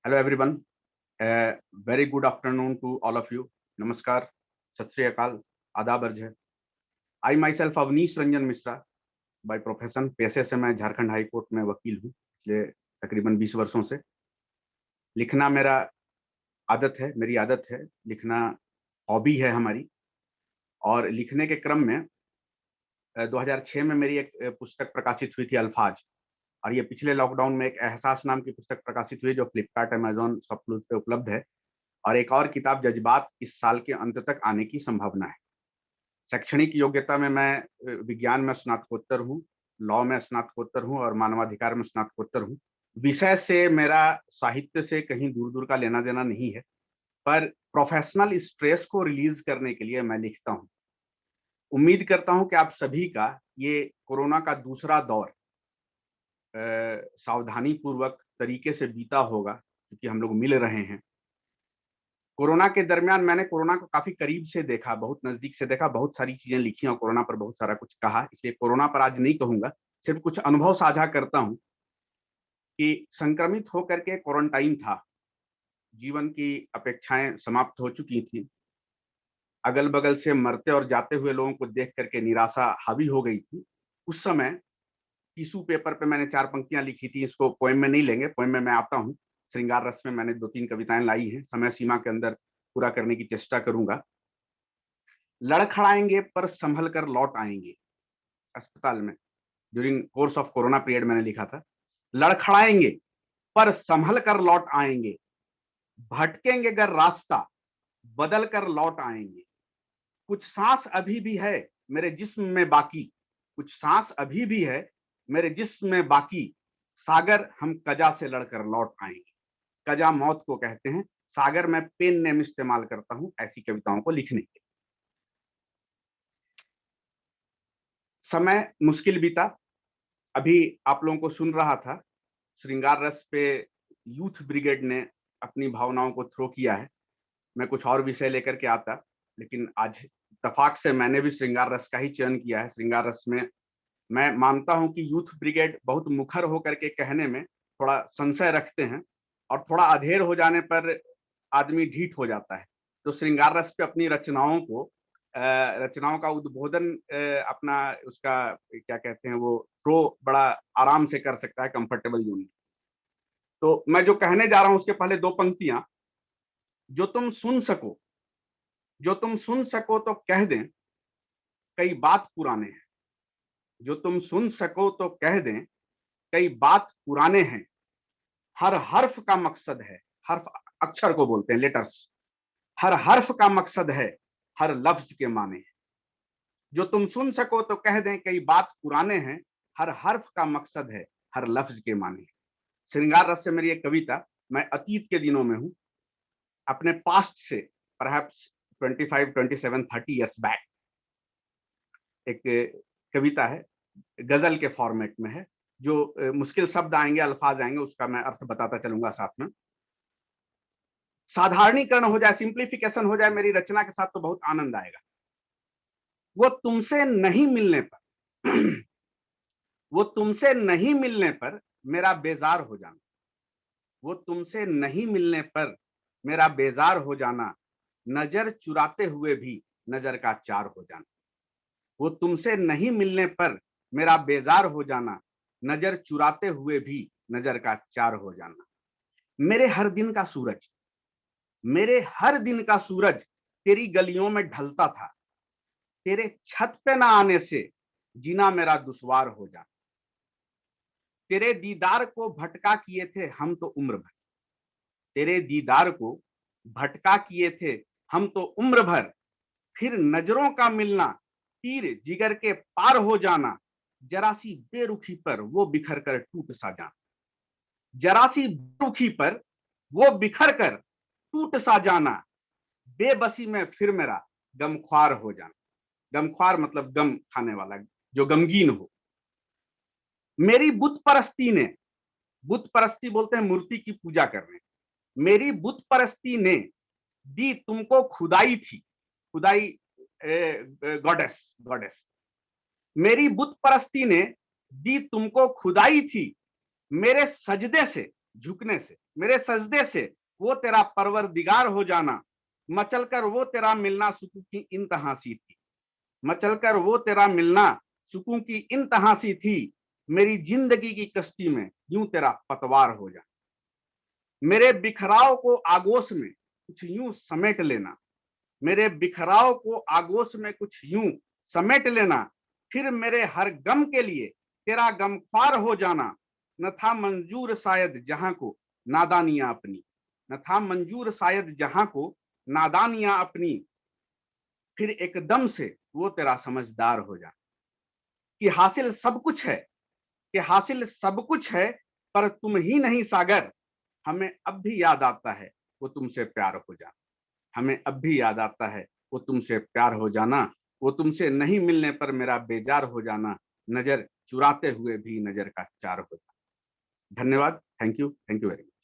Hello everyone. Very good afternoon to all of you. नमस्कार, सत श्री अकाल, आदाब अर्ज है। I myself Awanish Ranjan Mishra by profession, पेशे से मैं झारखंड हाई कोर्ट में वकील हूँ पिछले तकरीबन 20 वर्षों से। लिखना मेरा मेरी आदत है, लिखना हॉबी है हमारी। और लिखने के क्रम में 2006 में मेरी एक पुस्तक प्रकाशित हुई थी अल्फाज, और ये पिछले लॉकडाउन में एक एहसास नाम की पुस्तक प्रकाशित हुई जो फ्लिपकार्ट, अमेजोन, सॉफ्टक्लूज पे उपलब्ध है। और एक और किताब जज्बात इस साल के अंत तक आने की संभावना है। शैक्षणिक योग्यता में मैं विज्ञान में स्नातकोत्तर हूँ, लॉ में स्नातकोत्तर हूँ और मानवाधिकार में स्नातकोत्तर हूँ। विषय से मेरा साहित्य से कहीं दूर दूर का लेना देना नहीं है, पर प्रोफेशनल स्ट्रेस को रिलीज करने के लिए मैं लिखता हूँ। उम्मीद करता हूँ कि आप सभी का ये कोरोना का दूसरा दौर सावधानी पूर्वक तरीके से बीता होगा, क्योंकि हम लोग मिल रहे हैं। कोरोना के दरमियान मैंने कोरोना को काफी करीब से देखा, बहुत नजदीक से देखा, बहुत सारी चीजें लिखी और कोरोना पर बहुत सारा कुछ कहा। इसलिए कोरोना पर आज नहीं कहूंगा, सिर्फ कुछ अनुभव साझा करता हूं कि संक्रमित होकर के क्वारंटाइन था, जीवन की अपेक्षाएं समाप्त हो चुकी थी, अगल बगल से मरते और जाते हुए लोगों को देख करके निराशा हावी हो गई थी। उस समय टिश्यू पेपर पे मैंने 4 पंक्तियां लिखी थी। इसको पोएम में नहीं लेंगे, पोएम में मैं आता हूँ। श्रृंगार रस में मैंने 2-3 कविताएं लाई हैं, समय सीमा के अंदर पूरा करने की चेष्टा करूंगा। लड़खड़ाएंगे पर संभल कर लौट आएंगे। अस्पताल में during course of corona period मैंने लिखा था। लड़खड़ाएंगे पर संभल कर लौट आएंगे, भटकेंगे अगर रास्ता बदल कर लौट आएंगे। कुछ सांस अभी भी है मेरे जिस्म में बाकी, कुछ सांस अभी भी है मेरे जिस्म में बाकी, सागर हम कजा से लड़कर लौट आएंगे। कजा मौत को कहते हैं, सागर मैं पेन नेम इस्तेमाल करता हूं ऐसी कविताओं को लिखने के। समय मुश्किल बीता। अभी आप लोगों को सुन रहा था, श्रृंगार रस पे यूथ ब्रिगेड ने अपनी भावनाओं को थ्रो किया है। मैं कुछ और विषय लेकर के आता, लेकिन आज इत्तेफाक से मैंने भी श्रृंगार रस का ही चयन किया है। श्रृंगार रस में मैं मानता हूं कि यूथ ब्रिगेड बहुत मुखर होकर के कहने में थोड़ा संशय रखते हैं, और थोड़ा अधेर हो जाने पर आदमी ढीठ हो जाता है। तो श्रृंगार रस पे अपनी रचनाओं का उद्बोधन अपना उसका क्या कहते हैं वो प्रो बड़ा आराम से कर सकता है, कंफर्टेबल जोन। तो मैं जो कहने जा रहा हूं उसके पहले 2 पंक्तियां। जो तुम सुन सको, जो तुम सुन सको तो कह दें कई बात पुराने हैं। जो तुम सुन सको तो कह दें कई बात पुराने हैं। हर हर्फ का मकसद है, हर्फ अक्षर को बोलते हैं, लेटर्स। हर हर्फ का मकसद है, हर लफ्ज के माने हैं। जो तुम सुन सको तो कह दें कई बात पुराने हैं, हर हर्फ का मकसद है, हर लफ्ज के माने हैं। श्रृंगार रस से मेरी एक कविता। मैं अतीत के दिनों में हूं, अपने पास्ट से, परहैप्स 25, 27, 30 ईयर्स बैक। एक कविता है, गजल के फॉर्मेट में है। जो मुश्किल शब्द आएंगे, अल्फाज आएंगे, उसका मैं अर्थ बताता चलूंगा साथ में। साधारणीकरण हो जाए, सिंप्लीफिकेशन हो जाए मेरी रचना के साथ तो बहुत आनंद आएगा। वो तुमसे नहीं मिलने पर वो तुमसे नहीं मिलने पर मेरा बेजार हो जाना। वो तुमसे नहीं मिलने पर मेरा बेजार हो जाना, नजर चुराते हुए भी नजर का चार हो जाना। वो तुमसे नहीं मिलने पर मेरा बेजार हो जाना, नजर चुराते हुए भी नजर का चार हो जाना। मेरे हर दिन का सूरज, मेरे हर दिन का सूरज तेरी गलियों में ढलता था। तेरे छत पे ना आने से जीना मेरा दुश्वार हो जाना। तेरे दीदार को भटका किए थे हम तो उम्र भर। तेरे दीदार को भटका किए थे हम तो उम्र भर। फिर नजरों का मिलना, तीर जिगर के पार हो जाना। जरा सी बेरुखी पर वो बिखर कर टूट सा जाना। जरा सी बेरुखी पर वो बिखर कर टूट सा जाना। बेबसी में फिर मेरा गमख्वार हो जाना। गमख्वार मतलब गम खाने वाला, जो गमगीन हो। मेरी बुत परस्ती ने, बुत परस्ती बोलते हैं मूर्ति की पूजा करने। मेरी बुत परस्ती ने दी तुमको खुदाई थी। खुदाई गॉडेस, गॉडेस। मेरी बुत परस्ती ने दी तुमको खुदाई थी। मेरे सजदे से झुकने से, मेरे सजदे से वो तेरा परवरदिगार हो जाना, मचलकर वो तेरा मिलना सुकून की इंतहा सी थी, मचलकर वो तेरा मिलना सुकून की इंतहा सी थी, मेरी जिंदगी की कश्ती में यूं तेरा पतवार हो जा। मेरे बिखराव को आगोश में कुछ यूं समेट लेना, मेरे बिखराव को आगोश में कुछ यूं समेट लेना, फिर मेरे हर गम के लिए तेरा गमख्वार हो जाना। न था मंजूर शायद जहां को नादानियां अपनी, न था मंजूर शायद जहां को नादानियां अपनी, फिर एकदम से वो तेरा समझदार हो जाना। कि हासिल सब कुछ है, कि हासिल सब कुछ है, पर तुम ही नहीं सागर, हमें अब भी याद आता है वो तुमसे प्यार हो जाना, हमें अब भी याद आता है वो तुमसे प्यार हो जाना, वो तुमसे नहीं मिलने पर मेरा बेजार हो जाना, नजर चुराते हुए भी नजर का चार हो जाना। धन्यवाद। Thank you very much.